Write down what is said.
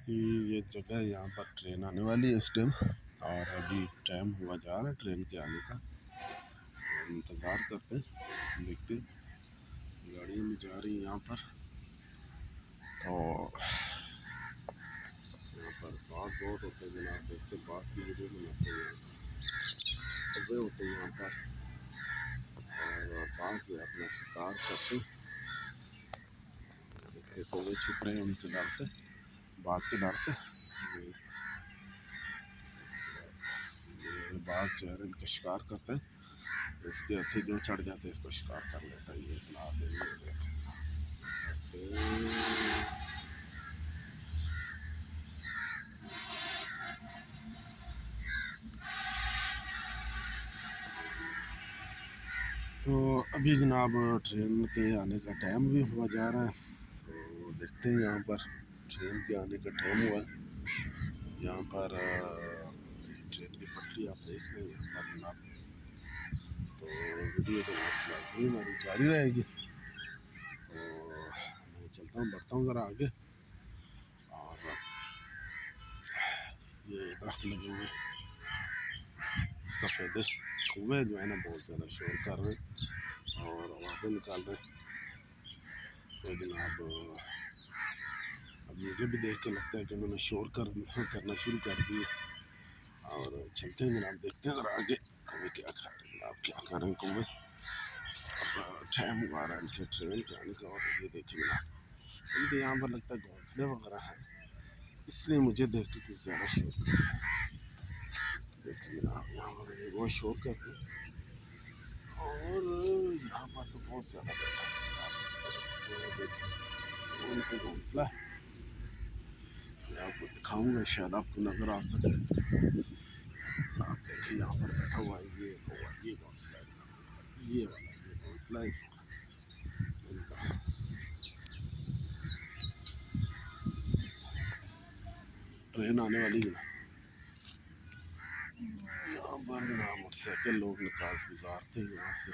ये जगह यहाँ पर ट्रेन आने वाली है इस टाइम, और अभी टाइम हुआ जा रहा है ट्रेन के आने का। इंतज़ार करते हैं, देखते हैं। गाड़ियाँ भी जा रही हैं यहाँ पर, और यहाँ पर बास बहुत होते हैं जनाब। देखते बास की वीडियो बनाते हैं, कौवे होते हैं यहाँ पर, और बास से अपना शिकार करते। देखते कौवे छुप रहे हैं उनके डर से, बास के डर से। ये बास जो है इनका शिकार करते हैं, इसके हथे जो चढ़ जाते हैं इसको शिकार कर लेता है। ये तो अभी जनाब ट्रेन के आने का टाइम भी हुआ जा रहा है, तो देखते हैं। यहाँ पर ट्रेन के आने का टाइम हुआ है। यहाँ पर ट्रेन की पटरी आप देख रहे हैं यहाँ पर जनाब। तो वीडियो जनाब लाजमी हमारी जारी रहेगी। तो मैं चलता हूँ, बढ़ता हूँ ज़रा आगे। और ये दरख्त लगे हुए सफ़ेदे कौवे जो है ना बहुत ज़्यादा शोर कर रहे हैं और आवाज़ें निकाल रहे हैं। तो जनाब अब मुझे भी देख के लगता है कि उन्होंने शोर करना शुरू कर दिए। और चलते हैं जनाब, देखते हैं ज़रा आगे कौवे क्या खा रहे हैं जनाब, क्या कर रहे हैं कौवे। टाइम हुआ रहा है इनके ट्रेन के आने का। और ये देखिए जनाब, इनके यहाँ पर लगता है घोंसले वगैरह हैं, इसलिए मुझे देख के कुछ ज़्यादा शोर कर रहे हैं। देखिए जनाब यहाँ पर ये बहुत शोर कर रहे हैं, और यहाँ पर तो बहुत ज़्यादा बैठा है जनाब। इस तरफ देखिए उनका घोंसला है, मैं आपको दिखाऊंगा, शायद आपको नज़र आ सके। आप देखिए यहाँ पर बैठा हुआ है ये कौवा, ये घोंसला है जनाब, ये वाला ये घोंसला है इसका, इनका। ट्रेन आने वाली है यहाँ पर जनाब, मोटरसाइकिल लोग निकाल गुजारते हैं यहाँ से।